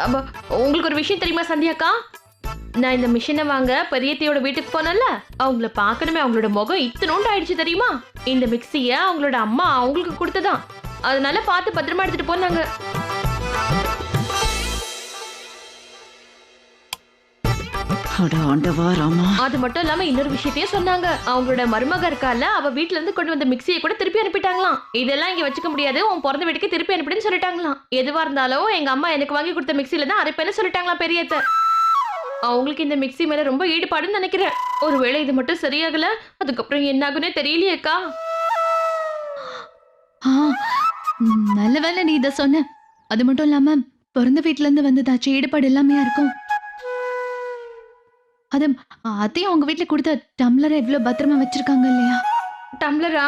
அப்ப உங்களுக்கு ஒரு விஷயம் தெரியுமா சந்தியாக்கா? நான் இந்த மிஷினை வாங்க பெரியத்தையோட வீட்டுக்கு போனேன்ல, அவங்கள பார்க்கணுமே, அவங்களோட முகம் இத்தனோண்டு ஆயிடுச்சு தெரியுமா? இந்த மிக்சிய அவங்களோட அம்மா அவங்களுக்கு கொடுத்ததான். அதனால பார்த்து பத்திரமா எடுத்துட்டு போனாங்க. அது மட்டும் இல்லாம இன்னொரு விஷயத்தையும் சொன்னாங்க. அவங்களோட மருமக இருக்கால, அவ வீட்ல இருந்து கொண்டு வந்த மிக்சியை கூட திருப்பி அனுப்பிட்டாங்களாம். இதெல்லாம் இங்க வச்சுக்க முடியாது, உன் பிறந்த வீட்டுக்கு திருப்பி அனுப்பிடுன்னு சொல்லிட்டாங்களாம். எதுவா இருந்தாலும் எங்க அம்மா எனக்கு வாங்கி கொடுத்த மிக்சியில தான் அரைப்பேன்னு சொல்லிட்டாங்களாம் பெரியத்த. அவங்களுக்கு இந்த மிக்சி மேல ரொம்ப ஈடுபாடுன்னு நினைக்கிறேன். ஒருவேளை இது மட்டும் சரியாகல, அதுக்கப்புறம் என்ன ஆகுனே தெரியலையேக்கா. நல்ல வேலை நீ இத சொன்ன. அது மட்டும் இல்லாம பிறந்த வீட்ல இருந்து வந்ததாச்சு ஈடுபாடு எல்லாமே இருக்கும். அது அத்தையும் அவங்க வீட்டுல கொடுத்த டம்ளரை எவ்வளவு பத்திரமா வச்சிருக்காங்க இல்லையா? டம்ளரா?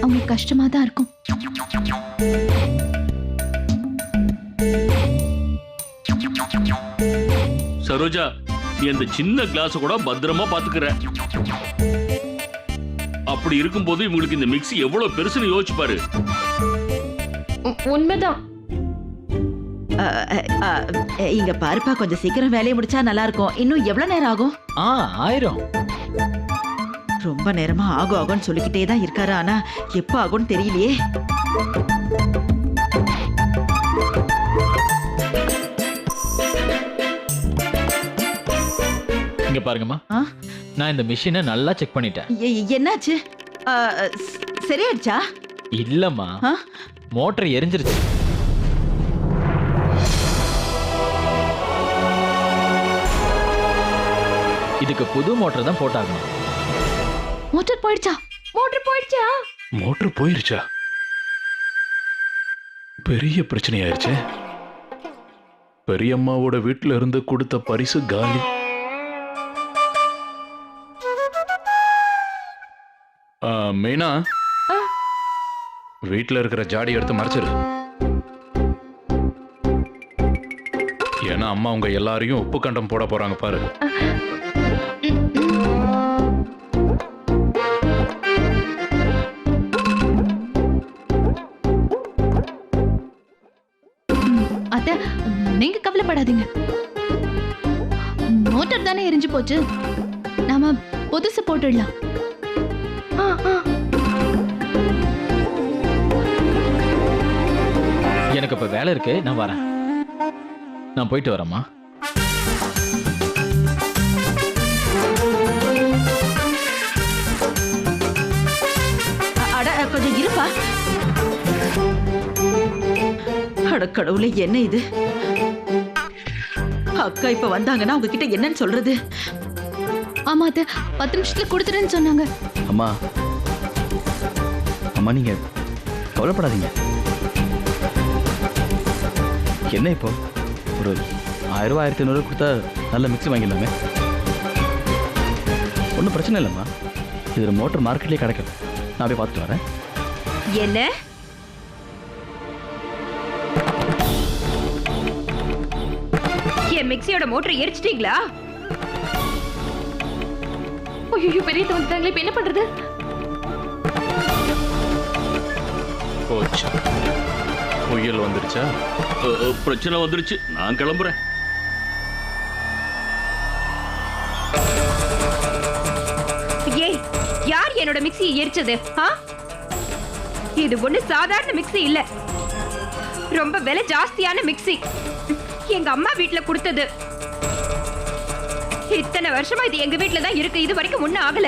அவங்க கஷ்டமா தான் இருக்கும். சரோஜா, நீ அந்த சின்ன கிளாஸ் கூட பத்திரமா பாத்துக்கிற. அப்படி இருக்கும்போது இவங்களுக்கு இந்த மிக்ஸி எவ்வளவு பெருசுன்னு யோசிச்சு பாரு. உண்மைதான். இங்க பாருப்பா, கொஞ்சம் சீக்கிரம் வேலையை முடிச்சா நல்லா இருக்கும். இன்னும் எவ்வளவு நேரம் ஆகும்? ஆயிரும். ரொம்ப நேரமா ஆகும் ஆகும்னு சொல்லிக்கிட்டே தான் இருக்காரு. ஆனா எப்ப ஆகும்னு தெரியலையே. இங்க பாருங்கம்மா, நான் இந்த மிஷினை நல்லா செக் பண்ணிட்டேன். என்னாச்சு? சரியாயிடுச்சா? இல்லம்மா, மோட்டர் எரிஞ்சிருச்சு. இதுக்கு புது மோட்டர் தான் போட்டாங்க. மோட்டர் போயிடுச்சா? மோட்டர் போயிருச்சா? பெரிய பிரச்சனை ஆயிருச்சு. பெரியம்மாவோட வீட்டுல இருந்து கொடுத்த பரிசு காலி. மீனா, வீட்டுல இருக்கிற ஜாடி எடுத்து மறைச்சிரு. ஏன்னா அம்மா உங்க எல்லாரையும் உப்பு கண்டம் போட போறாங்க பாரு. அத்தை, நீங்க கவலைப்படாதீங்க. மோட்டார் தானே எரிஞ்சு போச்சு, நாம புதுசு போட்டுடலாம். எனக்கு இப்ப வேலை இருக்கு, நான் வரேன். நான் போயிட்டு வரேம்மா. அட கொஞ்சம் இருப்பா. அட கடவுளே, என்ன இது? அக்கா இப்ப வந்தாங்கன்னா அவங்க கிட்ட என்னன்னு சொல்றது? ஆமா அத்தை, 10 நிமிஷத்துல கொடுத்துறேன்னு சொன்னாங்க. அம்மா அம்மா, நீங்க கவலைப்படாதீங்க. என்ன இப்போ ஒரு 1000 ரூபா 1500 கொடுத்தா நல்ல மிக்ஸி வாங்கிடலாமே. ஒன்றும் பிரச்சனை இல்லைம்மா. இதில் மோட்டர் மார்க்கெட்லேயே கிடைக்கும். நான் போய் பார்த்துட்டு வரேன். என்ன? என் மிக்ஸியோட மோட்டர் எரிச்சிட்டீங்களா? ஐயோ, பெரிய வந்துட்டாங்களே, இப்ப என்ன பண்றது? போச்சு. புயல் வந்துருச்சா? பிரச்சனை வந்துருச்சு, நான் கிளம்புறேன். ஏய், யார் என்னோட மிக்ஸியை எரிச்சது? இது ஒண்ணு சாதாரண மிக்ஸி இல்ல, ரொம்ப விலை ஜாஸ்தியான மிக்ஸி. எங்க அம்மா வீட்டுல கொடுத்தது. இத்தனை வருஷமா இது எங்க வீட்டுல தான் இருக்கு. இது வரைக்கும் ஒண்ணும் ஆகல.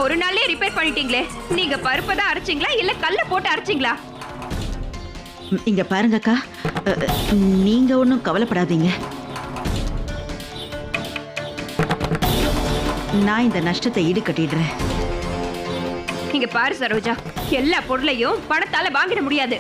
ஒரு நாள்லயே ரிப்பேர் பண்ணிட்டீங்களே. நீங்க பருப்பை தான் அரைச்சிங்களா இல்ல கல்ல போட்டு அரைச்சிங்களா? இங்க பாருங்கக்கா, நீங்க ஒன்றும் கவலைப்படாதீங்க. நான் இந்த நஷ்டத்தை ஈடு கட்டிடுறேன். இங்க பாரு சரோஜா, எல்லா பொருளையும் பணத்தால வாங்கிட முடியாது.